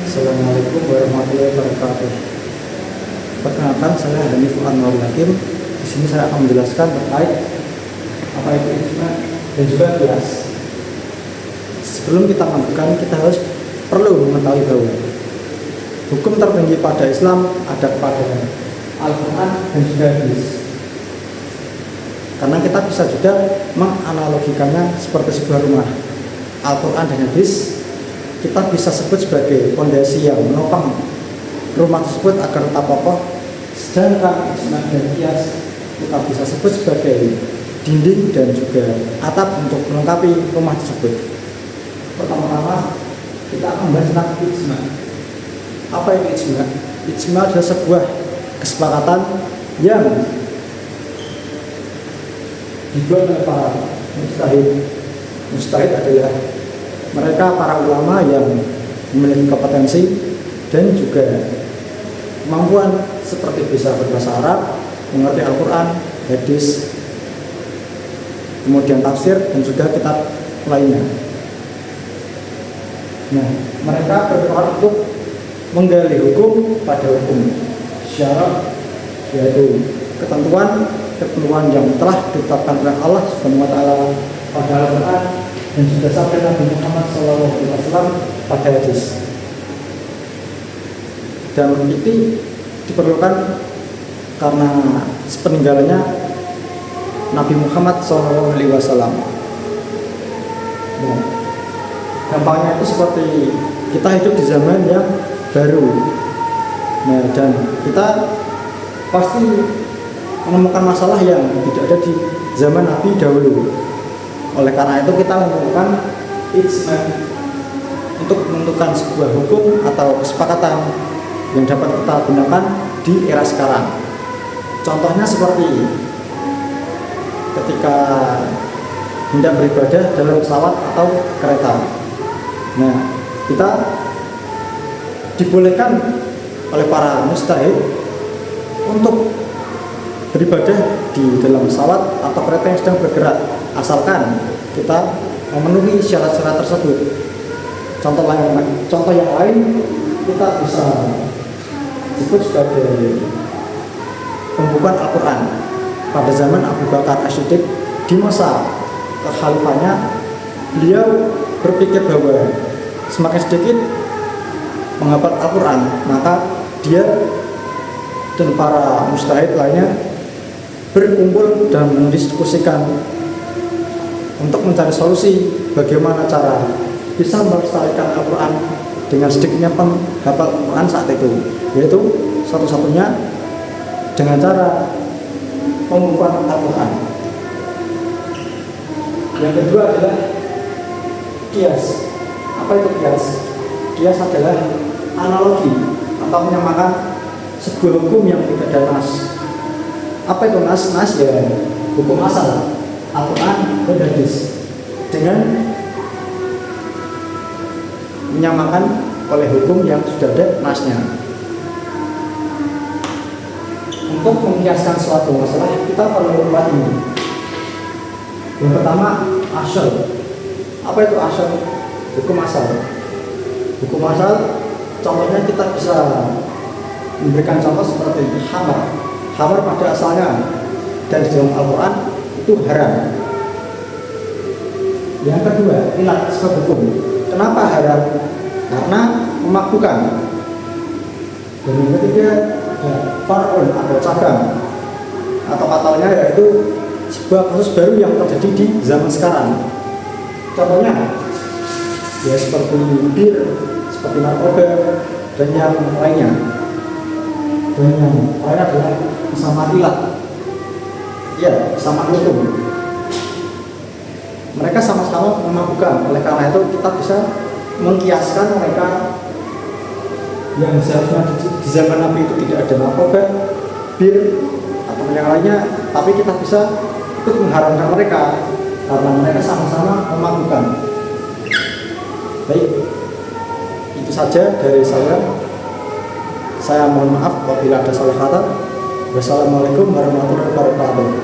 Assalamualaikum warahmatullahi wabarakatuh. Perkenalkan, saya Hanif Anwar Hakim. Di sini saya akan menjelaskan terkait apa itu ijma' dan juga qiyas. Sebelum kita melakukan, kita harus perlu mengetahui bahwa hukum tertinggi pada Islam ada pada Al-Quran dan juga hadis. Karena kita bisa juga menganalogikannya seperti sebuah rumah. Al-Quran dan hadis kita bisa sebut sebagai fondasi yang menopang rumah tersebut agar tetap kokoh, sedangkan ijma' dan qiyas kita bisa sebut sebagai dinding dan juga atap untuk melengkapi rumah tersebut. Pertama-tama kita akan membahas tentang ijma'. Apa itu ijma'? Ijma' adalah sebuah kesepakatan yang dibuat oleh para mujtahid. Mujtahid adalah mereka para ulama yang memiliki kompetensi dan juga kemampuan seperti bisa berbahasa Arab, mengerti Al-Quran, hadis, kemudian tafsir dan juga kitab lainnya. Nah, mereka berperan untuk menggali hukum pada hukum syarak, yaitu ketentuan yang telah ditetapkan oleh Allah Subhanahu wa taala pada Al-Quran dan juga sampai Nabi Muhammad SAW pada hadis. Dan itu diperlukan karena sepeninggalannya Nabi Muhammad SAW. Nah, gampangnya itu seperti kita hidup di zaman yang baru. Nah, dan kita pasti menemukan masalah yang tidak ada di zaman Nabi dahulu. Oleh karena itu kita memerlukan ijma' untuk menentukan sebuah hukum atau kesepakatan yang dapat kita gunakan di era sekarang. Contohnya seperti ketika hendak beribadah dalam pesawat atau kereta. Nah, kita dibolehkan oleh para mujtahid untuk beribadah di dalam pesawat atau kereta yang sedang bergerak, asalkan kita memenuhi syarat-syarat tersebut. Contoh yang lain kita bisa sebut sebagai pembukaan Al-Quran pada zaman Abu Bakar As-Siddiq. Di masa kekhalifannya, beliau berpikir bahwa semakin sedikit menghafal Al-Quran, maka dia dan para mujtahid lainnya berkumpul dan mendiskusikan untuk mencari solusi bagaimana cara bisa melestarikan Al-Quran dengan sedikitnya penghafal Al-Quran saat itu, yaitu satu-satunya dengan cara pembukaan Al-Quran. Yang kedua adalah qiyas. Apa itu qiyas? Qiyas adalah analogi atau menyamakan sebuah hukum yang tidak ada nas. Apa itu nas? Nas ya hukum asal Al-Quran dan hadis dengan menyamakan oleh hukum yang sudah ada nasnya. Untuk mengkiaskan suatu masalah kita perlu membuat ini. Yang pertama, asal. Apa itu asal? Hukum asal. Hukum asal contohnya kita bisa memberikan contoh seperti khamar. Khamar pada asalnya dan di dalam Al-Quran itu haram. Yang kedua, ilat sebab hukum. Kenapa haram? Karena memabukkan. Dan yang ketiga, far'un atau cabang atau katanya yaitu sebuah kasus baru yang terjadi di zaman sekarang. Contohnya ya seperti bir, seperti narkoba dan yang lainnya. Dan yang lainnya adalah sama ilat. Ya, sama hukum. Mereka sama-sama memabukkan. Oleh karena itu kita bisa mengkiaskan mereka yang seharusnya di zaman Nabi itu tidak ada narkoba, bir atau yang lainnya, tapi kita bisa ikut mengharamkan mereka karena mereka sama-sama memabukkan. Baik, itu saja dari saya. Saya mohon maaf apabila ada salah kata. Wassalamualaikum warahmatullahi wabarakatuh.